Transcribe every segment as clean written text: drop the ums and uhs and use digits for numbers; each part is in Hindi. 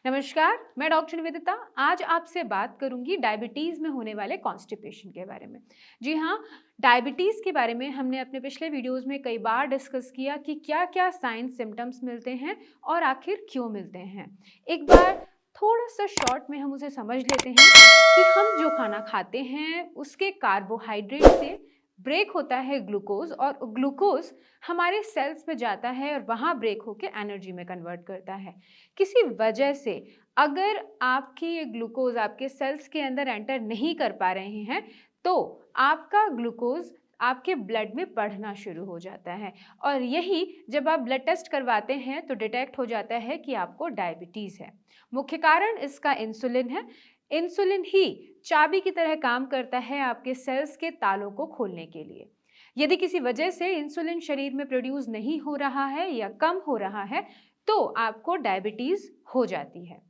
नमस्कार, मैं डॉक्टर निवेदिता। आज आपसे बात करूंगी डायबिटीज़ में होने वाले कॉन्स्टिपेशन के बारे में। जी हाँ, डायबिटीज़ के बारे में हमने अपने पिछले वीडियोस में कई बार डिस्कस किया कि क्या-क्या साइंस सिम्टम्स मिलते हैं और आखिर क्यों मिलते हैं। एक बार थोड़ा-सा शॉर्ट में हम उसे समझ लेते हैं कि हम जो खाना खाते हैं उसके कार्बोहाइड्रेट से ब्रेक होता है ग्लूकोज और ग्लूकोज हमारे सेल्स में जाता है और वहाँ ब्रेक होकर एनर्जी में कन्वर्ट करता है। किसी वजह से अगर आपकी ये ग्लूकोज आपके सेल्स के अंदर एंटर नहीं कर पा रहे हैं तो आपका ग्लूकोज आपके ब्लड में बढ़ना शुरू हो जाता है और यही जब आप ब्लड टेस्ट करवाते हैं तो डिटेक्ट हो जाता है कि आपको डायबिटीज़ है। मुख्य कारण इसका इंसुलिन है। इंसुलिन ही चाबी की तरह काम करता है आपके सेल्स के तालों को खोलने के लिए। यदि किसी वजह से इंसुलिन शरीर में प्रोड्यूस नहीं हो रहा है या कम हो रहा है तो आपको डायबिटीज़ हो जाती है।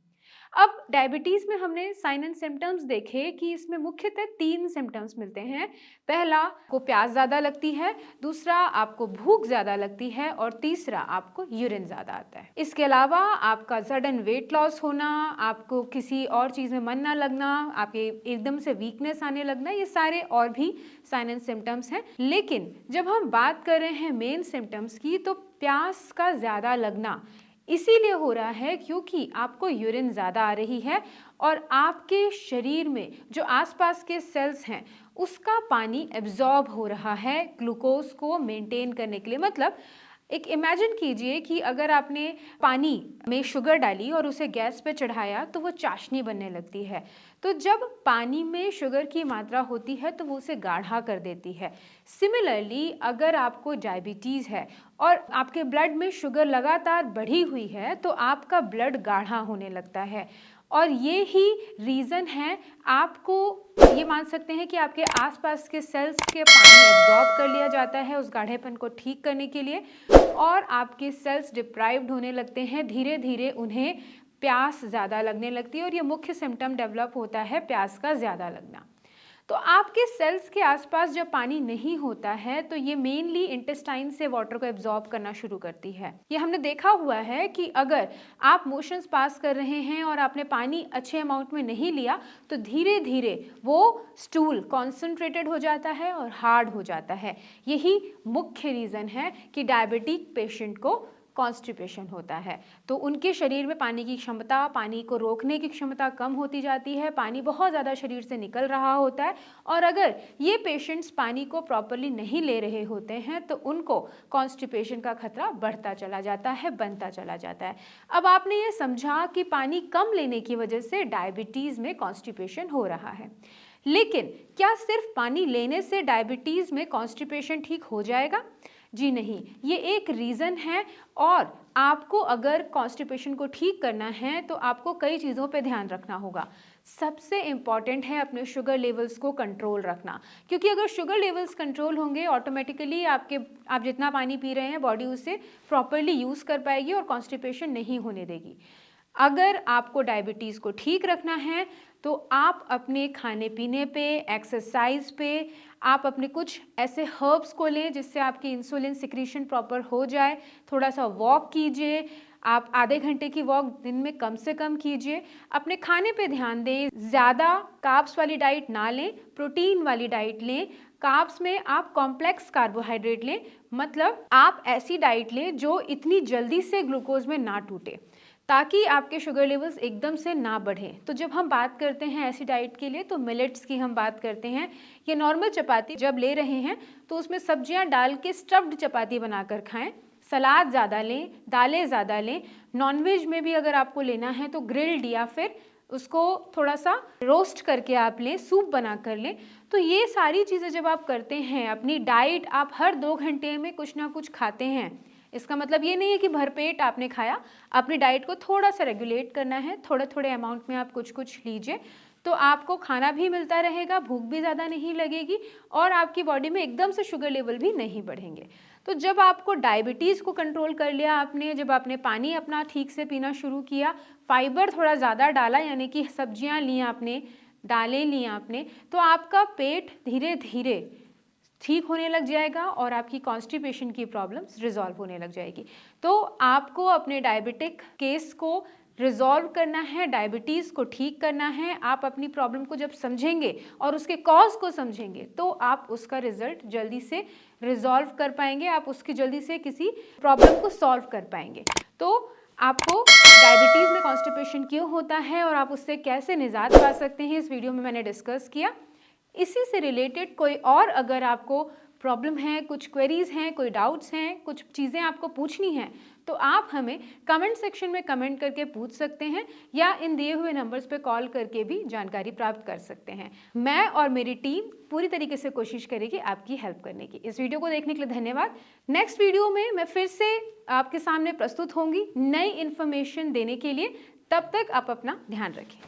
अब डायबिटीज़ में हमने साइन एंड सिम्टम्स देखे कि इसमें मुख्यतः 3 सिम्टम्स मिलते हैं। पहला, आपको प्यास ज़्यादा लगती है, दूसरा आपको भूख ज़्यादा लगती है और तीसरा आपको यूरिन ज़्यादा आता है। इसके अलावा आपका सडन वेट लॉस होना, आपको किसी और चीज़ में मन ना लगना, आपके एकदम से वीकनेस आने लगना, ये सारे और भी साइन एंड सिम्टम्स हैं। लेकिन जब हम बात कर रहे हैं मेन सिम्टम्स की तो प्यास का ज़्यादा लगना इसीलिए हो रहा है क्योंकि आपको यूरिन ज़्यादा आ रही है और आपके शरीर में जो आसपास के सेल्स हैं उसका पानी एब्जॉर्ब हो रहा है ग्लूकोज को मेंटेन करने के लिए। मतलब एक इमेजिन कीजिए कि अगर आपने पानी में शुगर डाली और उसे गैस पे चढ़ाया तो वो चाशनी बनने लगती है। तो जब पानी में शुगर की मात्रा होती है तो वो उसे गाढ़ा कर देती है। सिमिलरली अगर आपको डायबिटीज़ है और आपके ब्लड में शुगर लगातार बढ़ी हुई है तो आपका ब्लड गाढ़ा होने लगता है और ये ही रीज़न है। आपको ये मान सकते हैं कि आपके आसपास के सेल्स के पानी एब्जॉर्ब कर लिया जाता है उस गाढ़ेपन को ठीक करने के लिए और आपके सेल्स डिप्राइव्ड होने लगते हैं। धीरे धीरे उन्हें प्यास ज़्यादा लगने लगती है और ये मुख्य सिम्टम डेवलप होता है प्यास का ज़्यादा लगना। तो आपके सेल्स के आसपास जब पानी नहीं होता है तो ये मेनली इंटेस्टाइन से वाटर को एब्जॉर्ब करना शुरू करती है। ये हमने देखा हुआ है कि अगर आप मोशंस पास कर रहे हैं और आपने पानी अच्छे अमाउंट में नहीं लिया तो धीरे धीरे वो स्टूल कॉन्सेंट्रेटेड हो जाता है और हार्ड हो जाता है। यही मुख्य रीज़न है कि डायबिटिक पेशेंट को कॉन्स्टिपेशन होता है। तो उनके शरीर में पानी की क्षमता, पानी को रोकने की क्षमता कम होती जाती है, पानी बहुत ज़्यादा शरीर से निकल रहा होता है और अगर ये पेशेंट्स पानी को प्रॉपरली नहीं ले रहे होते हैं तो उनको कॉन्स्टिपेशन का खतरा बढ़ता चला जाता है, बनता चला जाता है। अब आपने ये समझा कि पानी कम लेने की वजह से डायबिटीज़ में कॉन्स्टिपेशन हो रहा है। लेकिन क्या सिर्फ पानी लेने से डायबिटीज़ में कॉन्स्टिपेशन ठीक हो जाएगा? जी नहीं, ये एक रीज़न है और आपको अगर कॉन्स्टिपेशन को ठीक करना है तो आपको कई चीज़ों पे ध्यान रखना होगा। सबसे इम्पॉर्टेंट है अपने शुगर लेवल्स को कंट्रोल रखना, क्योंकि अगर शुगर लेवल्स कंट्रोल होंगे ऑटोमेटिकली आप जितना पानी पी रहे हैं बॉडी उसे प्रॉपरली यूज़ कर पाएगी और कॉन्स्टिपेशन नहीं होने देगी। अगर आपको डायबिटीज़ को ठीक रखना है तो आप अपने खाने पीने पे, एक्सरसाइज पे, आप अपने कुछ ऐसे हर्ब्स को लें जिससे आपकी इंसुलिन सिक्रीशन प्रॉपर हो जाए। थोड़ा सा वॉक कीजिए, आप आधे घंटे की वॉक दिन में कम से कम कीजिए। अपने खाने पे ध्यान दें, ज़्यादा कार्ब्स वाली डाइट ना लें, प्रोटीन वाली डाइट लें। कार्ब्स में आप कॉम्प्लेक्स कार्बोहाइड्रेट लें, मतलब आप ऐसी डाइट लें जो इतनी जल्दी से ग्लूकोज में ना टूटे ताकि आपके शुगर लेवल्स एकदम से ना बढ़ें। तो जब हम बात करते हैं ऐसी डाइट के लिए तो मिलेट्स की हम बात करते हैं। ये नॉर्मल चपाती जब ले रहे हैं तो उसमें सब्जियां डाल के स्टफ्ड चपाती बनाकर खाएं। सलाद ज़्यादा लें, दालें ज़्यादा लें। नॉनवेज में भी अगर आपको लेना है तो ग्रिल्ड या फिर उसको थोड़ा सा रोस्ट करके आप लें, सूप बना कर लें। तो ये सारी चीज़ें जब आप करते हैं, अपनी डाइट आप हर 2 घंटे में कुछ ना कुछ खाते हैं, इसका मतलब ये नहीं है कि भरपेट आपने खाया। अपनी डाइट को थोड़ा सा रेगुलेट करना है, थोड़े थोड़े अमाउंट में आप कुछ कुछ लीजिए तो आपको खाना भी मिलता रहेगा, भूख भी ज़्यादा नहीं लगेगी और आपकी बॉडी में एकदम से शुगर लेवल भी नहीं बढ़ेंगे। तो जब आपको डायबिटीज़ को कंट्रोल कर लिया आपने, जब आपने पानी अपना ठीक से पीना शुरू किया, फाइबर थोड़ा ज़्यादा डाला यानी कि सब्जियां ली आपने, दालें ली आपने, तो आपका पेट धीरे धीरे ठीक होने लग जाएगा और आपकी कॉन्स्टिपेशन की प्रॉब्लम्स रिजॉल्व होने लग जाएगी। तो आपको अपने डायबिटिक केस को रिजॉल्व करना है, डायबिटीज़ को ठीक करना है, आप अपनी प्रॉब्लम को जब समझेंगे और उसके कॉज को समझेंगे तो आप उसका रिजल्ट जल्दी से रिजॉल्व कर पाएंगे, आप उसकी जल्दी से किसी प्रॉब्लम को सॉल्व कर पाएंगे। तो आपको डायबिटीज़ में कॉन्स्टिपेशन क्यों होता है और आप उससे कैसे निजात पा सकते हैं, इस वीडियो में मैंने डिस्कस किया। इसी से रिलेटेड कोई और अगर आपको प्रॉब्लम है, कुछ क्वेरीज हैं, कोई डाउट्स हैं, कुछ चीज़ें आपको पूछनी हैं, तो आप हमें कमेंट सेक्शन में कमेंट करके पूछ सकते हैं या इन दिए हुए नंबर्स पे कॉल करके भी जानकारी प्राप्त कर सकते हैं। मैं और मेरी टीम पूरी तरीके से कोशिश करेगी आपकी हेल्प करने की। इस वीडियो को देखने के लिए धन्यवाद। नेक्स्ट वीडियो में मैं फिर से आपके सामने प्रस्तुत होंगी नई इन्फॉर्मेशन देने के लिए। तब तक आप अपना ध्यान रखें।